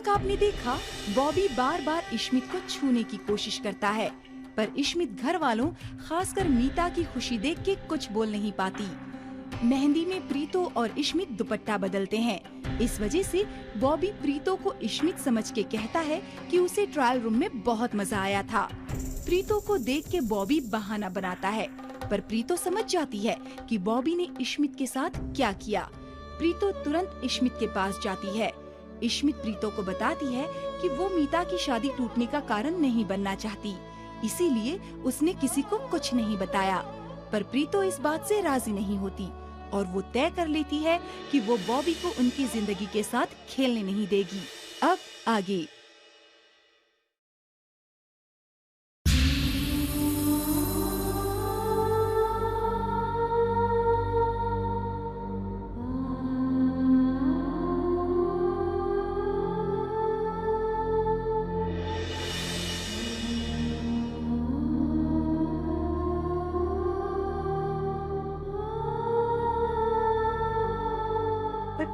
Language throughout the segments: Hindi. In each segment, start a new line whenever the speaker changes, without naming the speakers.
तक आपने देखा, बॉबी बार बार इश्मित को छूने की कोशिश करता है, पर इश्मित घर वालों खासकर मीता की खुशी देख के कुछ बोल नहीं पाती। मेहंदी में प्रीतो और इश्मित दुपट्टा बदलते हैं। इस वजह से बॉबी प्रीतो को इश्मित समझ के कहता है कि उसे ट्रायल रूम में बहुत मजा आया था। प्रीतो को देख के बॉबी बहाना बनाता है, पर प्रीतो समझ जाती है कि बॉबी ने इश्मित के साथ क्या किया। प्रीतो तुरंत इश्मित के पास जाती है। इश्मित प्रीतो को बताती है कि वो मीता की शादी टूटने का कारण नहीं बनना चाहती, इसीलिए उसने किसी को कुछ नहीं बताया। पर प्रीतो इस बात से राजी नहीं होती और वो तय कर लेती है कि वो बॉबी को उनकी जिंदगी के साथ खेलने नहीं देगी। अब आगे।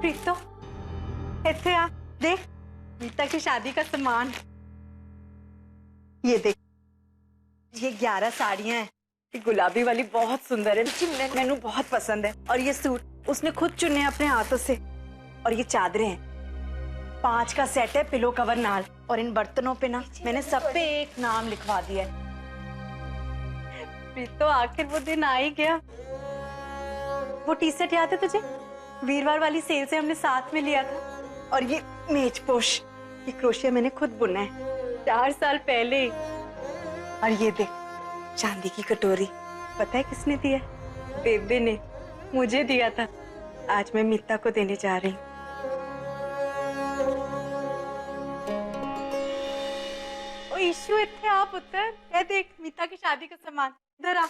प्रीतो, इत्थे आ, देख मीता की शादी का सामान। ये देख, ये 11 साड़ियां हैं। ये गुलाबी वाली बहुत सुंदर है, मैनू बहुत पसंद है। और ये सूट उसने खुद चुने अपने हाथों से। और ये चादरें हैं, 5 का सेट है पिलो कवर नाल। और इन बर्तनों पे ना मैंने सब पे एक नाम लिखवा दिया है। प्रीतो, आखिर वो दिन आ ही गया। वो टी शर्ट याद है तुझे? वीरवार वाली सेल से हमने साथ में लिया था। और ये मेजपोश, ये क्रोशिया मैंने खुद बुना है 4 साल पहले। और ये देख, चांदी की कटोरी, पता है किसने दिया? बेबे ने मुझे दिया था। आज मैं मीता को देने जा रही हूँ। ओ ईशु, इत्थे आ पुत्र, ये देख मीता की शादी का सामान। इधर आ।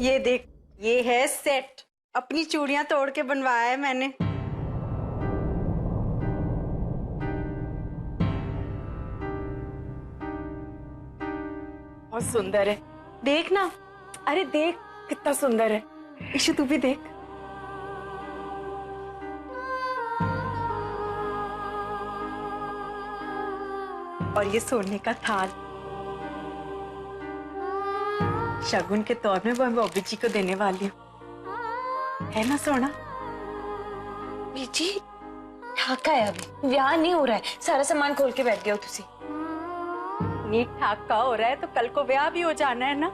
ये देख, ये है सेट, अपनी चूड़ियां तोड़ के बनवाया है मैंने। बहुत सुंदर है, देख ना। अरे देख कितना सुंदर है। ईशु, तू भी देख। और ये सोने का थाल, शगुन के तौर में मैं बॉबी जी को देने वाली हूँ। है ना सोना?
बीजी ठाका है, अभी ब्याह नहीं हो रहा है। सारा सामान खोल के बैठ गए हो तुसी।
नीट ठाका हो रहा है तो कल को ब्याह भी हो जाना है ना।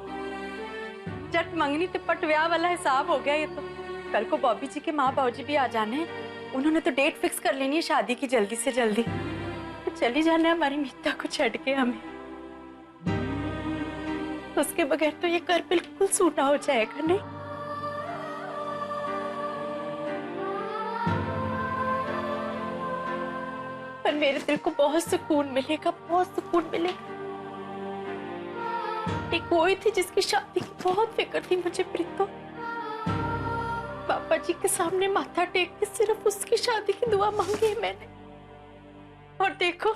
जट मंगनी तिपट ब्याह वाला हिसाब हो गया ये तो। कल को बॉबी जी के माँ बाबूजी भी आ जाने हैं। उन्होंने तो डेट फिक्स कर लेनी है शादी की जल्दी से जल्दी। तो चली जाना है हमारी मीता को छड़ के हमें। उसके बगैर तो ये घर बिल्कुल सूना हो जाएगा। नहीं, पर मेरे दिल को बहुत सुकून मिलेगा, बहुत सुकून मिलेगा। एक कोई थी जिसकी शादी की बहुत फिक्र थी मुझे प्रीतो। पापा जी के सामने माथा टेक के सिर्फ उसकी शादी की दुआ मांगी है मैंने। और देखो,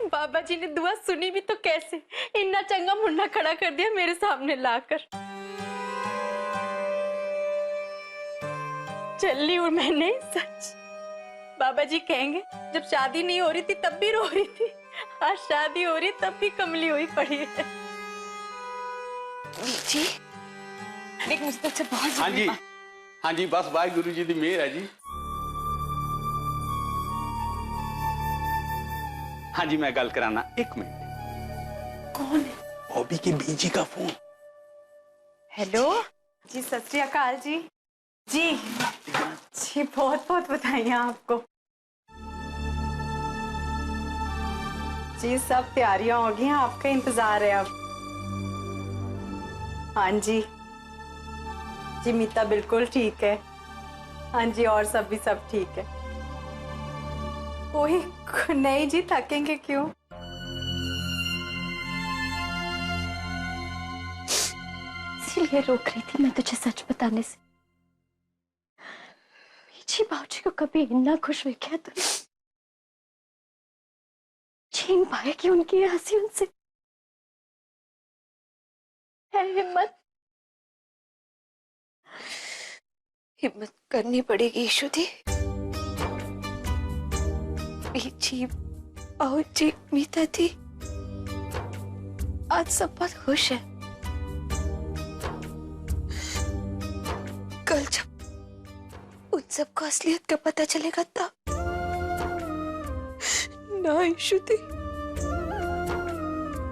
बाबा जी ने दुआ सुनी भी तो कैसे, इतना चंगा मुन्ना खड़ा कर दिया मेरे सामने लाकर। चली हूं मैंने, सच। बाबा जी कहेंगे जब शादी नहीं हो रही थी तब भी रो रही थी, आज शादी हो रही तब भी कमली हुई पड़ी है।
जी देख, मुझे तुझसे बहुत
हाँ जी, हाँ जी, बस वाहिगुरु जी दी मेहर है जी। हाँ जी, मैं गल कराना, 1 मिनट।
कौन है?
बॉबी के बीजी का फोन।
हेलो जी, सत श्री अकाल जी। जी जी, बहुत बहुत बधाइयां आपको जी। सब तैयारियां हो गई हैं, आपका इंतजार है अब। हाँ जी जी, मीता बिल्कुल ठीक है। हाँ जी, और सब भी सब ठीक है। कोई नहीं जी, थकेंगे क्यों?
इसीलिए रोक रही थी मैं तुझे सच बताने से। बीजी बाबूजी को कभी इतना खुश देखा तो छीन पाएगी उनकी हंसी उनसे। है हिम्मत, हिम्मत करनी पड़ेगी ईशुदी। बीची, बाऊजी, मीता थी, आज सब बहुत खुश है। कल जब उन सबको असलियत का पता चलेगा तब। ना ईशुदी,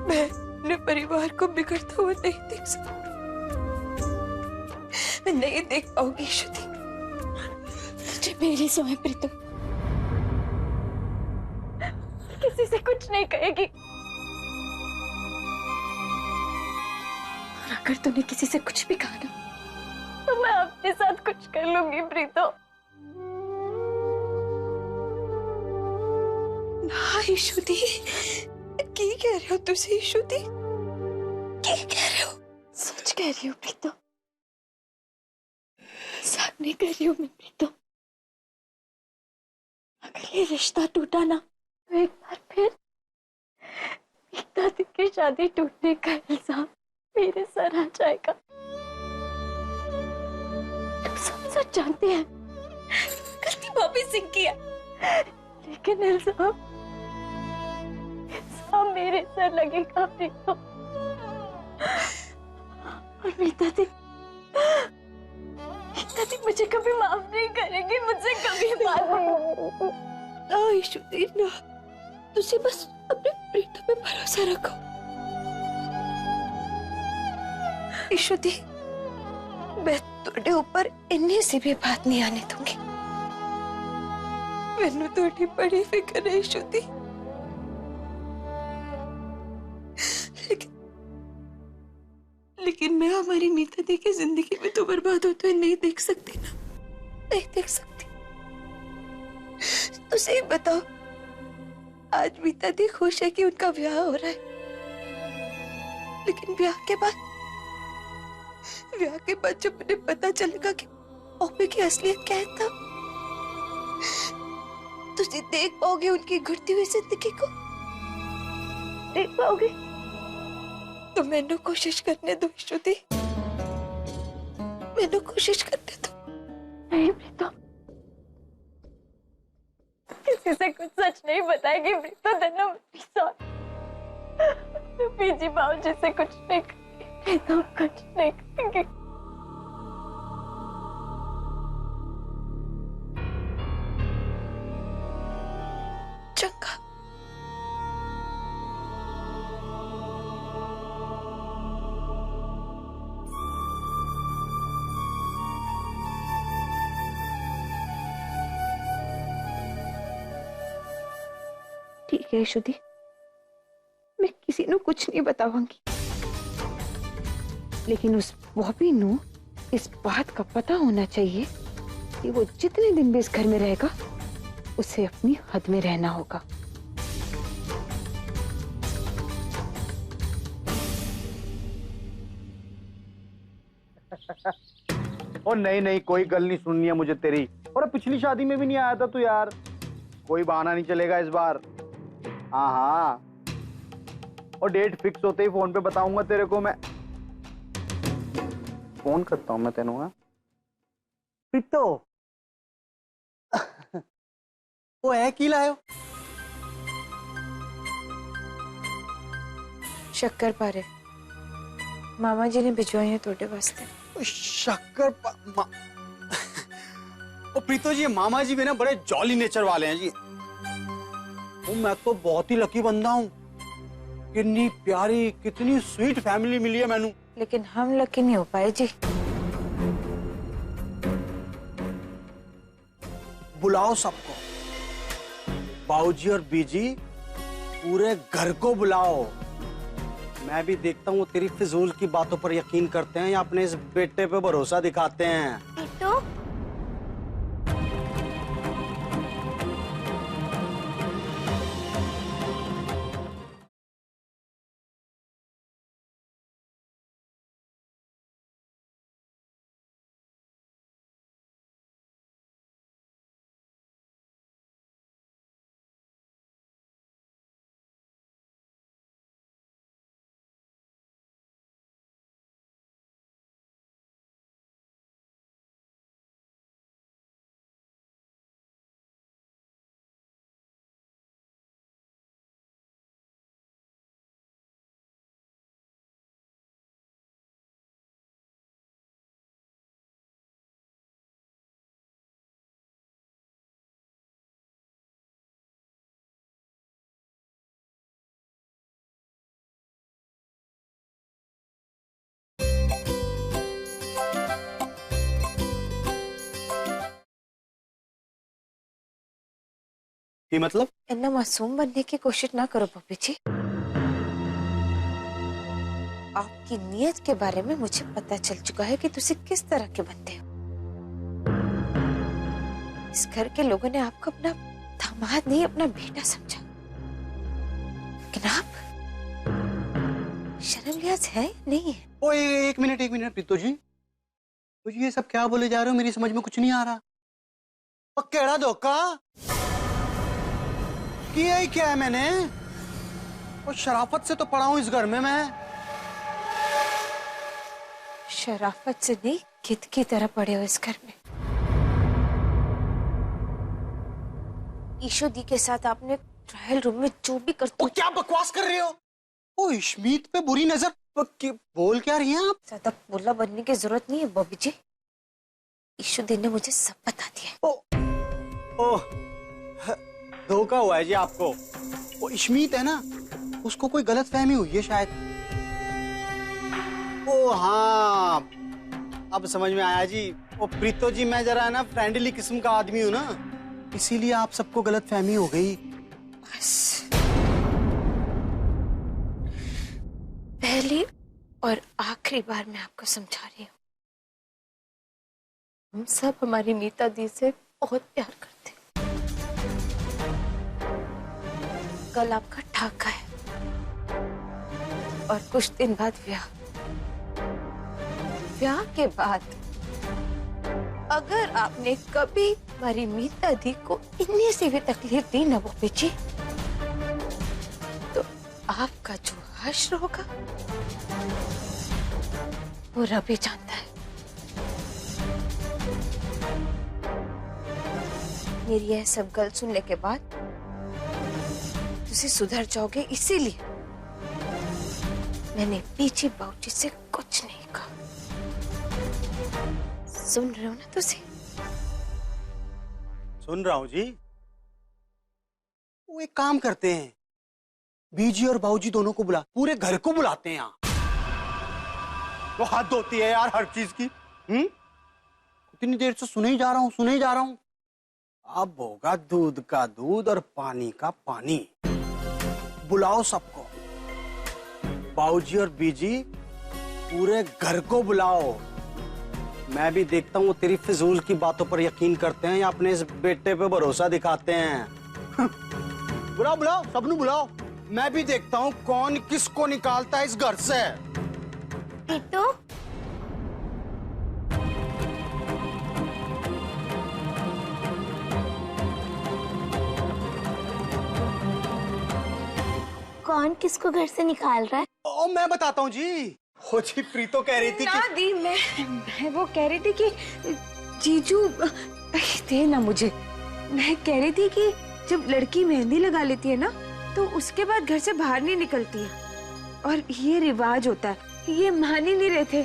मैं अपने परिवार को बिगड़ता हुआ नहीं देख सकती। मैं नहीं देख पाऊंगी ईशुदी। तुझे मेरी सोए प्रीतम, किसी से कुछ नहीं कहेगी। और अगर तूने किसी से कुछ भी कहा ना, तो मैं अपने साथ कुछ कर लूंगी प्रीतो। ना ईशुदी, क्या कह रहे हो तुझे ईशुदी? क्या कह रहे हो? सच कह रही हो प्रीतो, मजाक नहीं कर रही हूँ मैं प्रीतो। अगर ये रिश्ता टूटा ना, तो एक बार फिर दादी की शादी टूटने का इल्जाम मेरे सर आ जाएगा। तुम सब सच जानते हैं, गलती भाभी सिंह की है, लेकिन इल्जाम मेरे सर लगेगा प्रीतो। और मीता दी मुझे कभी माफ नहीं करेगी, मुझे कभी माफ नहीं। ना ईशुदी ना, तुझे बस अपने प्रीतम पे भरोसा रखो। ईशुदी, मैं तुझे ऊपर इन्हीं से भी बात नहीं आने दूंगी। मैंने थोड़ी बड़ी फिक्र है ईशुदी, लेकिन मैं हमारी मीता दी की जिंदगी में तो बर्बाद होते हुए नहीं देख सकती ना, नहीं देख सकती। तो सही बताओ, आज मीता दी खुश है कि उनका ब्याह हो रहा है, लेकिन ब्याह के बाद जब मुझे पता चलेगा कि ओपे की असलियत क्या है, तब तुझे देख पाओगे उनकी घुटती हुई जिंदगी को? देख पाओगे? तो मैंने कोशिश करने दो ईशुदी, मैंने कोशिश करने दो। नहीं प्रीतो, किसी से कुछ सच नहीं बताएगी प्रीतो। देना बीजी बाबूजी से कुछ नहीं करेगी प्रीतो, कुछ नहीं करेगी। चंगा, ठीक है ईशुदी, मैं किसी को कुछ नहीं बताऊंगी, लेकिन उस बॉबी नु इस बात का पता होना चाहिए कि वो जितने दिन भी इस घर में रहेगा, उसे अपनी हद में रहना होगा।
और नहीं नहीं, कोई गल नहीं सुननी है मुझे तेरी। और पिछली शादी में भी नहीं आया था तू यार, कोई बहाना नहीं चलेगा इस बार। हाँ हाँ, और डेट फिक्स होते ही फोन पे बताऊंगा तेरे को मैं। फोन करता हूँ मैं तेनू। हाँ पित्तो वो है की लायो?
शक्कर पारे मामा जी ने भिजवाई है तोड़े वास्ते।
शक्कर ओ प्रीतो जी, मामा जी भी ना बड़े जॉली नेचर वाले हैं जी। मैं तो बहुत ही लकी बंदा हूँ, कितनी प्यारी कितनी स्वीट फैमिली मिली है मैनू।
लेकिन हम लकी नहीं हो पाए जी।
बुलाओ सबको, बाऊजी और बीजी, पूरे घर को बुलाओ। मैं भी देखता हूँ तेरी फिजूल की बातों पर यकीन करते हैं या अपने इस बेटे पे भरोसा दिखाते हैं।
तो
ये मतलब?
इतना मासूम बनने की कोशिश ना करो बॉबी जी। आपकी नीयत के बारे में मुझे पता चल चुका है कि तुसी किस तरह के बंदे हो। इस घर के लोगों ने आपको अपना दामाद नहीं अपना बेटा समझा, लेकिन आप शर्म लिहाज है या नहीं है?
ओ एक मिनट प्रीतो जी, तो ये सब क्या बोले जा रहे हो? मेरी समझ में कुछ नहीं आ रहा। और केड़ा धोखा किया ही क्या है मैंने? और शराफत से तो पड़ा हूं इस घर में मैं।
शराफत से नहीं, कित की तरह पड़े हो इस घर में। ईशो दी के साथ आपने ट्रायल रूम में जो भी करते
ओ क्या बकवास कर रहे हो? ओ इश्मीत पे बुरी नजर बोल क्या रही हैं आप?
ज्यादा बोला बनने की जरूरत नहीं है बॉबी जी। ईशो दी ने मुझे सब बता दिया।
ओ धोखा हुआ है जी आपको। वो इश्मीत है ना, उसको कोई गलत फहमी हुई है शायद। ओ हाँ, अब समझ में आया जी। वो प्रीतो जी, मैं जरा ना फ्रेंडली किस्म का आदमी हूँ ना, इसीलिए आप सबको गलत फहमी हो गई।
बस पहली और आखिरी बार मैं आपको समझा रही हूँ, हम सब हमारी मीता दी से बहुत प्यार करते हैं। कल आपका ठाका है और कुछ दिन बाद ब्याह के बाद अगर आपने कभी हमारी मीता दी को इतनी सी भी तकलीफ दी ना बॉबी जी, तो आपका जो हश्र होगा वो रब ही जानता है। मेरी यह सब गल सुनने के बाद तुझे सुधर जाओगे, इसीलिए मैंने पीछे बाबूजी से कुछ नहीं कहा। सुन रहे हो ना तुझे?
सुन रहा हूँ जी। वो एक काम करते हैं, बीजी और बाबूजी दोनों को बुला, पूरे घर को बुलाते हैं यहाँ। वो हाथ धोती है यार हर चीज की। इतनी देर से सुने ही जा रहा हूँ। अब होगा दूध का दूध और पानी का पानी। बुलाओ सबको, बाबूजी और बीजी पूरे घर को बुलाओ। मैं भी देखता हूँ वो तेरी फिजूल की बातों पर यकीन करते हैं या अपने इस बेटे पे भरोसा दिखाते हैं। बुलाओ सबनु बुलाओ। मैं भी देखता हूँ कौन किसको निकालता है इस घर से।
प्रीतो,
कौन किसको घर से निकाल रहा है?
ओ मैं बताता हूँ जी। हो जी, प्रीतो कह रही थी
ना
कि
दी, मैं वो कह रही थी कि जीजू दे ना मुझे। मैं कह रही थी कि जब लड़की मेहंदी लगा लेती है ना, तो उसके बाद घर से बाहर नहीं निकलती है, और ये रिवाज होता है। ये मान ही नहीं रहे थे।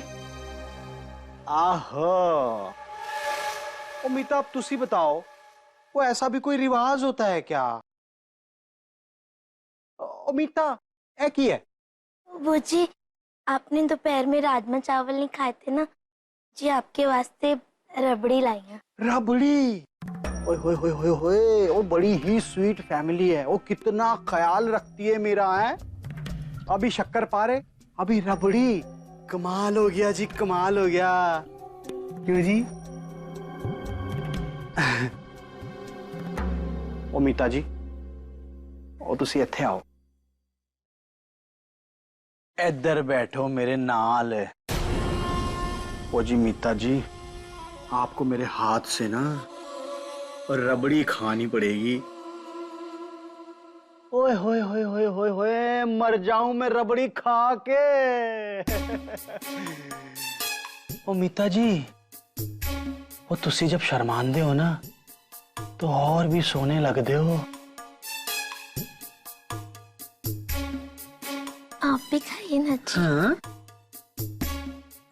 आहो, ओ मीता अब तुसी बताओ, वो ऐसा भी कोई रिवाज होता है क्या? ओ मीता ऐ की है?
वो जी, आपने दोपहर में राजमा चावल नहीं खाए थे ना जी, आपके वास्ते रबड़ी लाई है।
रबड़ी? ओए होए होए होए होए, वो बड़ी ही स्वीट फैमिली है। वो कितना ख्याल रखती है मेरा है। अभी शक्कर पारे, अभी रबड़ी। कमाल हो गया जी, कमाल हो गया। क्यों जी? ओ मीता जी, ओ तुसी इत्थे आओ, इधर बैठो मेरे नाल। ओ जी मीता जी, आपको मेरे हाथ से ना रबड़ी खानी पड़ेगी। ओए होए होए होए होए होए, मर जाऊं मैं रबड़ी खा के। ओ मीता जी, वो तुसी जब शर्मांदे हो ना, तो और भी सोने लगदे हो।
आप भी खाइए ना जी।
हाँ?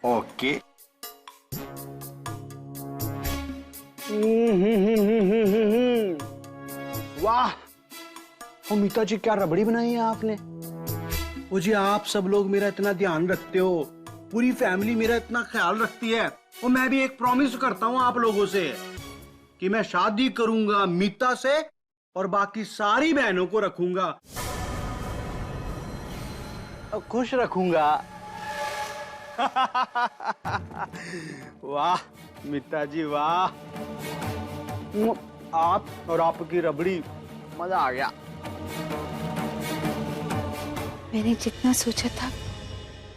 ओके। वाह, ओ मीता जी, क्या रबड़ी बनाई है आपने। ओ जी, आप सब लोग मेरा इतना ध्यान रखते हो, पूरी फैमिली मेरा इतना ख्याल रखती है। और मैं भी एक प्रॉमिस करता हूँ आप लोगों से कि मैं शादी करूंगा मीता से, और बाकी सारी बहनों को रखूंगा।
खुश रखूंगा।
वाह मीता जी वाह, आप और आपकी रबड़ी, मजा आ गया।
मैंने जितना सोचा था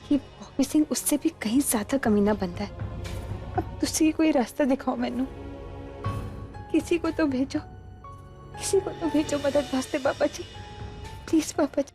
कि बॉबी सिंह उससे भी कहीं ज्यादा कमीना बनता है, अब तुसी कोई रास्ता दिखाओ मैनू, किसी को तो भेजो, किसी को तो भेजो मदद वास्ते पापा जी, प्लीज पापा जी।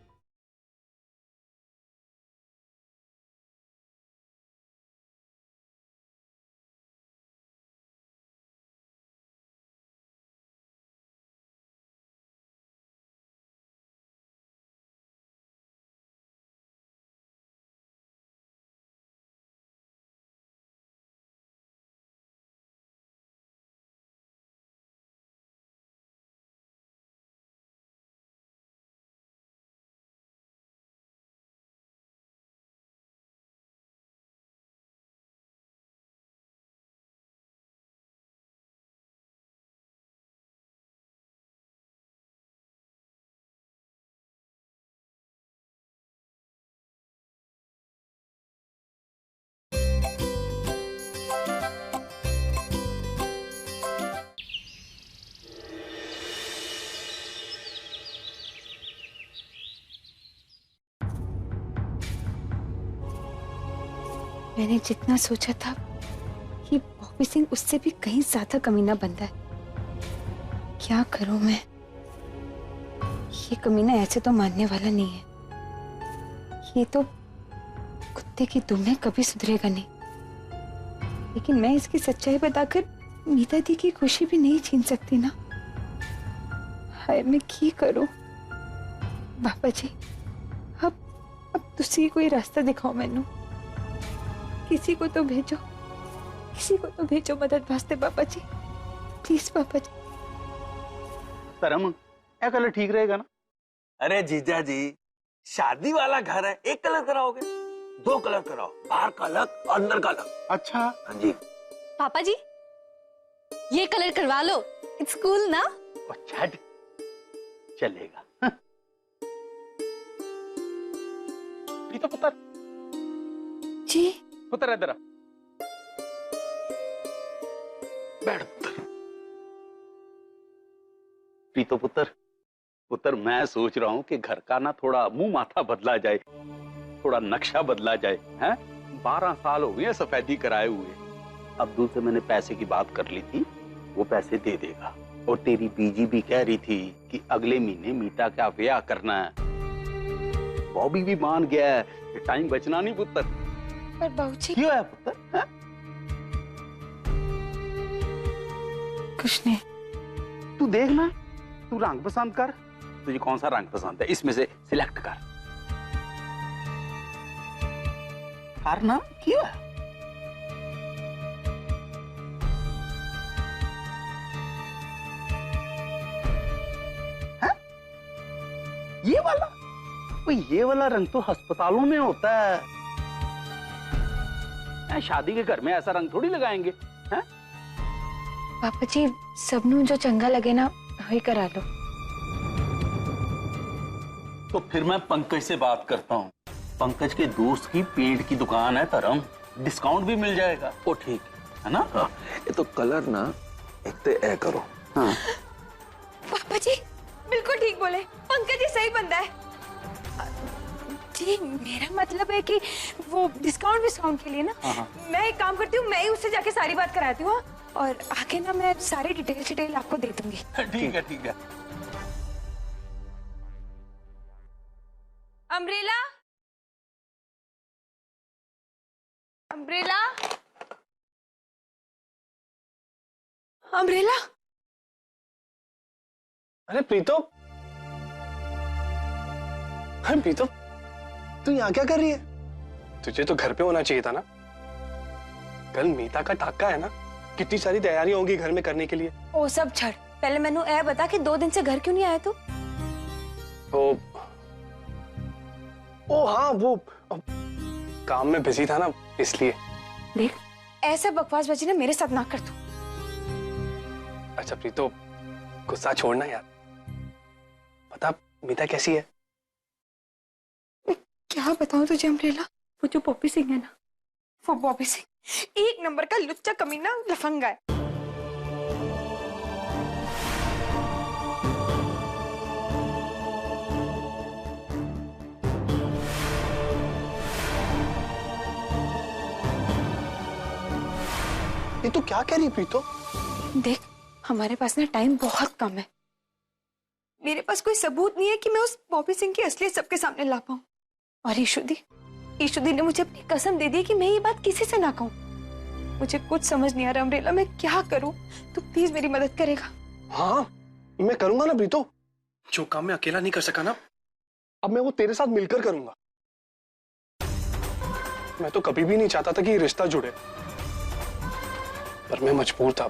मैंने जितना सोचा था कि बॉबी सिंह उससे भी कहीं ज्यादा कमीना बनता है, क्या करूं मैं? ये कमीना ऐसे तो मानने वाला नहीं है, ये तो कुत्ते की दुम है, कभी सुधरेगा नहीं। लेकिन मैं इसकी सच्चाई बताकर मीता दी की खुशी भी नहीं छीन सकती ना। हाय मैं की करूं? बाबा जी अब तुसी कोई रास्ता दिखाओ मैनू, किसी को तो भेजो, किसी को तो भेजो मदद वास्ते पापा जी, प्लीज पापा जी।
धर्म यह कलर ठीक रहेगा ना?
अरे जीजा जी, शादी वाला घर है, एक कलर कराओगे? 2 कलर कराओ, बाहर का अलग और अंदर का अलग।
अच्छा
हाँ जी।
पापा जी ये कलर करवा लो, इट्स कूल ना।
अच्छा चलेगा। तो पुत्र
जी
पुत्र इधर
बैठ पुत्र।
प्रीतो पुत्र, पुत्र मैं सोच रहा हूँ कि घर का ना थोड़ा मुंह माथा बदला जाए, थोड़ा नक्शा बदला जाए। हैं 12 साल हो गए सफेदी कराए हुए। अब्दुल से मैंने पैसे की बात कर ली थी, वो पैसे दे देगा। और तेरी बीजी भी कह रही थी कि अगले महीने मीता का ब्याह करना है। बॉबी भी मान गया है, टाइम बचना नहीं पुत्र।
पर बाबूजी
क्यों है पुत्र? है?
कुछ नहीं।
तू देखना, तू रंग पसंद कर, तुझे कौन सा रंग पसंद है इसमें से सिलेक्ट कर ना। क्यों है? ये वाला? ये वाला रंग तो अस्पतालों में होता है, शादी के घर में ऐसा रंग थोड़ी लगाएंगे। हैं?
पापा जी सबनू जो चंगा लगे ना वही करा लो।
तो फिर मैं पंकज से बात करता हूँ। पंकज के दोस्त की पेंट की दुकान है धर्म, डिस्काउंट भी मिल जाएगा।
वो ठीक
है ना?
हाँ, ये तो कलर ना एक तो ए करो।
हाँ।
पापा जी बिल्कुल ठीक बोले, पंकज जी सही बंदा है। जी मेरा मतलब है कि वो डिस्काउंट के लिए ना, मैं एक काम करती हूँ, मैं ही उससे जाके सारी बात कराती हूँ और आगे ना मैं सारी डिटेल आपको दे दूंगी।
ठीक है ठीक है।
Umbrella, umbrella, umbrella.
अरे प्रीतो, अरे प्रीतो, तू यहाँ क्या कर रही है? तुझे तो घर पे होना चाहिए था ना। कल मीता का टाका है ना, कितनी सारी तैयारियां होंगी घर में करने के लिए।
ओ सब छड़, पहले मैनू ए बता कि 2 दिन से घर क्यों नहीं आया तू?
ओ हाँ, वो काम में बिजी था ना इसलिए।
देख ऐसा बकवास बची ना मेरे साथ ना कर तू।
अच्छा प्रीतो, गुस्सा छोड़ना यार, बता मीता कैसी है?
क्या बताऊं तुझे अम्ब्रेला, वो जो बॉबी सिंह है ना, वो बॉबी सिंह एक नंबर का लुच्चा कमीना लफंगा है।
ये तो क्या कह रही है प्रीतो?
देख, हमारे पास ना टाइम बहुत कम है। मेरे पास कोई सबूत नहीं है कि मैं उस बॉबी सिंह की असलियत सबके सामने ला पाऊं। और ईशुदी ने मुझे अपनी कसम दे दी कि मैं ये बात किसी से ना कहूं। मुझे कुछ समझ नहीं आ रहा अम्ब्रेला, मैं क्या करूं? तू प्लीज मेरी मदद करेगा?
हाँ, मैं करूंगा ना प्रीतो। जो काम मैं अकेला नहीं कर सका ना, अब मैं वो तेरे साथ मिलकर करूंगा। मैं तो कभी भी नहीं चाहता था कि ये रिश्ता जुड़े, पर मैं मजबूर था।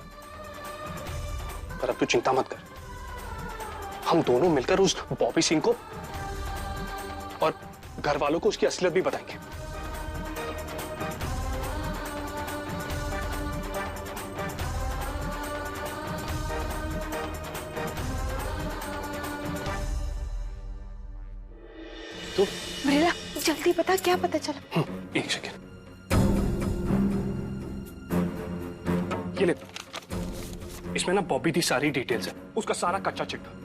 पर अब तू चिंता मत कर, हम दोनों मिलकर उस बॉबी सिंह को और घर वालों को उसकी असलियत भी बताएंगे। तो
अम्ब्रेला, जल्दी बता, क्या पता चला?
एक सेकेंड, ये ले, इसमें ना बॉबी की सारी डिटेल्स है, उसका सारा कच्चा चिट्ठा।